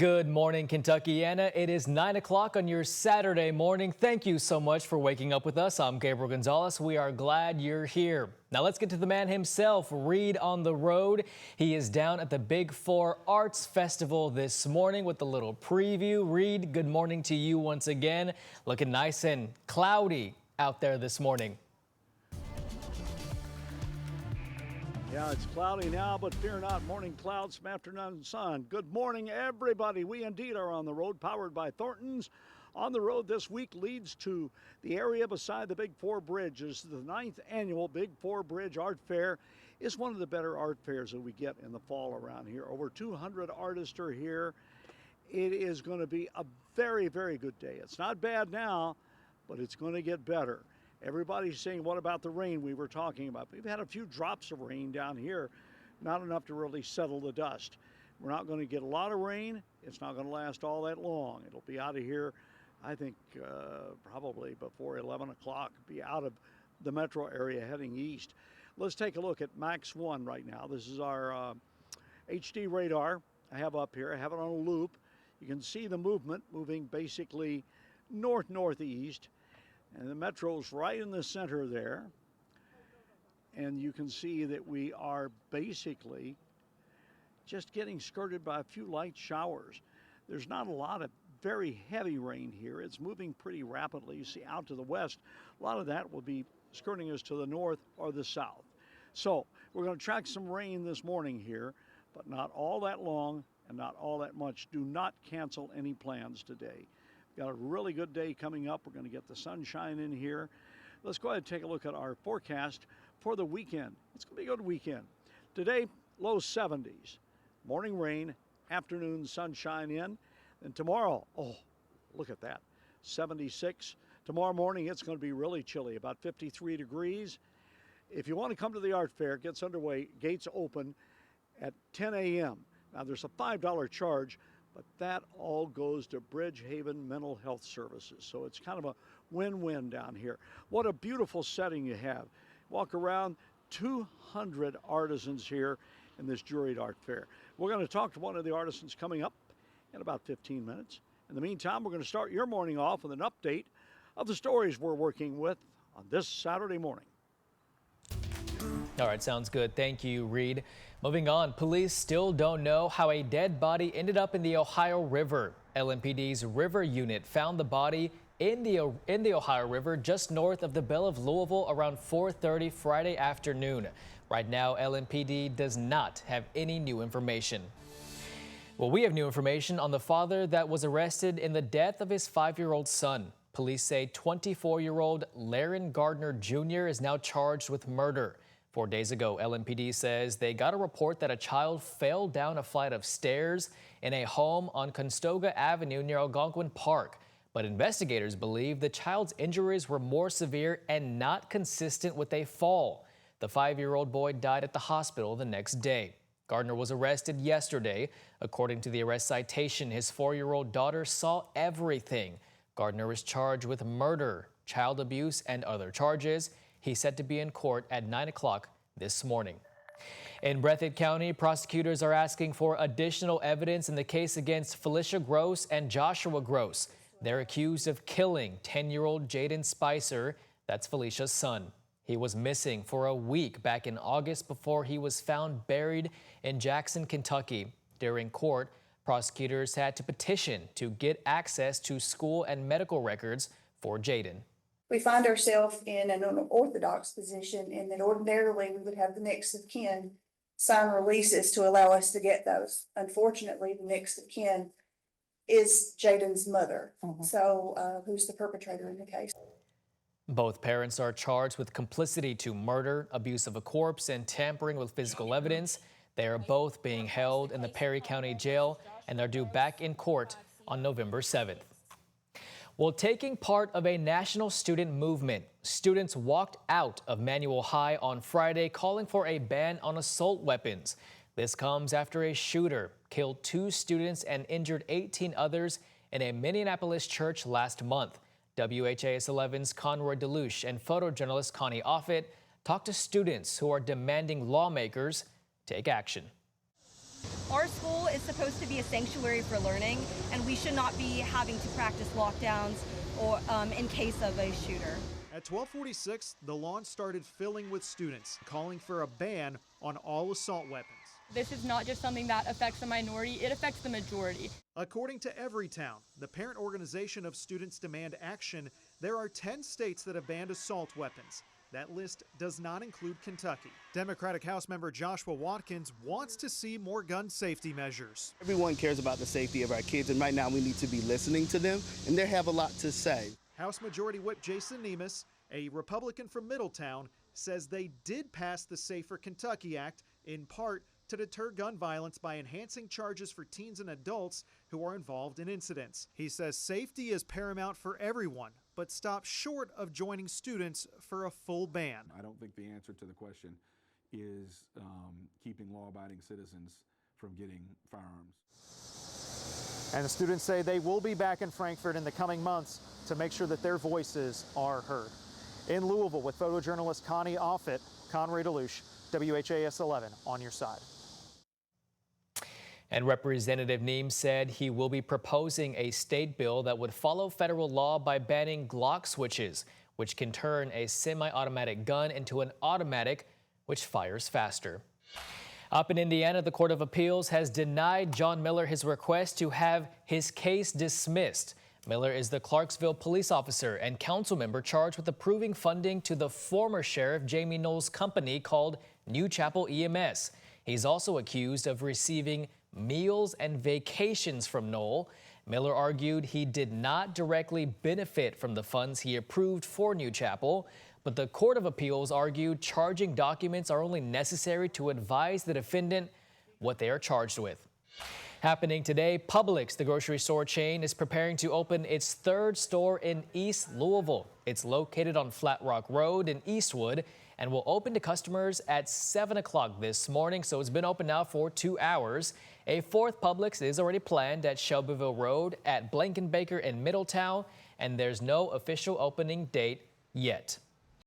Good morning, Kentuckiana. It is 9 o'clock on your Saturday morning. Thank you so much for waking up with us. I'm Gabriel Gonzalez. We are glad you're here. Now let's get to the man himself, Reed on the road. He is down at the Big 4 Arts Festival this morning with a little preview. Reed, good morning to you once again. Looking nice and cloudy out there this morning. Yeah, it's cloudy now, but fear not, morning clouds, some afternoon sun. Good morning, everybody. We indeed are on the road, powered by Thornton's. On the road this week leads to the area beside the Big 4 Bridge. This is the 9th annual Big 4 Bridge Art Fair. It's one of the better art fairs that we get in the fall around here. Over 200 artists are here. It is going to be a very, very good day. It's not bad now, but it's going to get better. Everybody's saying, what about the rain we were talking about? We've had a few drops of rain down here, not enough to really settle the dust. We're not going to get a lot of rain. It's not going to last all that long. It'll be out of here, I think, probably before 11 o'clock, be out of the metro area heading east. Let's take a look at Max 1 right now. This is our HD radar I have up here. I have it on a loop. You can see the movement moving basically north-northeast. And the metro's right in the center there. And you can see that we are basically just getting skirted by a few light showers. There's not a lot of very heavy rain here. It's moving pretty rapidly. You see out to the west, a lot of that will be skirting us to the north or the south. So we're going to track some rain this morning here, but not all that long and not all that much. Do not cancel any plans today. Got a really good day coming up. We're going to get the sunshine in here. Let's go ahead and take a look at our forecast for the weekend. It's going to be a good weekend. Today, low 70s. Morning rain, afternoon sunshine in. And tomorrow, oh, look at that, 76. Tomorrow morning, it's going to be really chilly, about 53 degrees. If you want to come to the art fair, it gets underway. Gates open at 10 a.m. Now, there's a $5 charge, but that all goes to Bridgehaven Mental Health Services. So it's kind of a win-win down here. What a beautiful setting you have. Walk around, 200 artisans here in this juried art fair. We're going to talk to one of the artisans coming up in about 15 minutes. In the meantime, we're going to start your morning off with an update of the stories we're working with on this Saturday morning. All right, sounds good. Thank you, Reed. Moving on, police still don't know how a dead body ended up in the Ohio River. LMPD's River Unit found the body in the Ohio River just north of the Belle of Louisville around 4:30 Friday afternoon. Right now, LMPD does not have any new information. Well, we have new information on the father that was arrested in the death of his 5-year-old son. Police say 24-year-old Laren Gardner Jr. is now charged with murder. 4 days ago, LMPD says they got a report that a child fell down a flight of stairs in a home on Conestoga Avenue near Algonquin Park. But investigators believe the child's injuries were more severe and not consistent with a fall. The 5-year-old boy died at the hospital the next day. Gardner was arrested yesterday. According to the arrest citation, his 4-year-old daughter saw everything. Gardner is charged with murder, child abuse, and other charges. He's set to be in court at 9 o'clock this morning. In Breathitt County, prosecutors are asking for additional evidence in the case against Felicia Gross and Joshua Gross. They're accused of killing 10-year-old Jaden Spicer. That's Felicia's son. He was missing for a week back in August before he was found buried in Jackson, Kentucky. During court, prosecutors had to petition to get access to school and medical records for Jaden. We find ourselves in an unorthodox position in that ordinarily we would have the next of kin sign releases to allow us to get those. Unfortunately, the next of kin is Jaden's mother, who's the perpetrator in the case. Both parents are charged with complicity to murder, abuse of a corpse, and tampering with physical evidence. They are both being held in the Perry County Jail, and they're due back in court on November 7th. Well, taking part of a national student movement, students walked out of Manual High on Friday calling for a ban on assault weapons. This comes after a shooter killed 2 students and injured 18 others in a Minneapolis church last month. WHAS 11's Conroy DeLuche and photojournalist Connie Offit talked to students who are demanding lawmakers take action. Our school is supposed to be a sanctuary for learning, and we should not be having to practice lockdowns or in case of a shooter. At 12:46, the lawn started filling with students calling for a ban on all assault weapons. This is not just something that affects the minority, it affects the majority. According to Everytown, the parent organization of Students Demand Action, there are 10 states that have banned assault weapons. That list does not include Kentucky. Democratic House member Joshua Watkins wants to see more gun safety measures. Everyone cares about the safety of our kids, and right now we need to be listening to them, and they have a lot to say. House Majority Whip Jason Nemes, a Republican from Middletown, says they did pass the Safer Kentucky Act in part to deter gun violence by enhancing charges for teens and adults who are involved in incidents. He says safety is paramount for everyone, but stops short of joining students for a full ban. I don't think the answer to the question is keeping law-abiding citizens from getting firearms. And the students say they will be back in Frankfort in the coming months to make sure that their voices are heard. In Louisville with photojournalist Connie Offit, Conrad Delouche, WHAS 11 on your side. And Representative Nemes said he will be proposing a state bill that would follow federal law by banning Glock switches, which can turn a semi-automatic gun into an automatic, which fires faster. Up in Indiana, the Court of Appeals has denied John Miller his request to have his case dismissed. Miller is the Clarksville police officer and council member charged with approving funding to the former Sheriff Jamie Knowles' company called New Chapel EMS. He's also accused of receiving meals and vacations from Knoll. Miller argued he did not directly benefit from the funds he approved for New Chapel, but the Court of Appeals argued charging documents are only necessary to advise the defendant what they are charged with. Happening today, Publix, the grocery store chain, is preparing to open its third store in East Louisville. It's located on Flat Rock Road in Eastwood and will open to customers at 7 o'clock this morning, so it's been open now for 2 hours. A fourth Publix is already planned at Shelbyville Road, at Blankenbaker in Middletown, and there's no official opening date yet.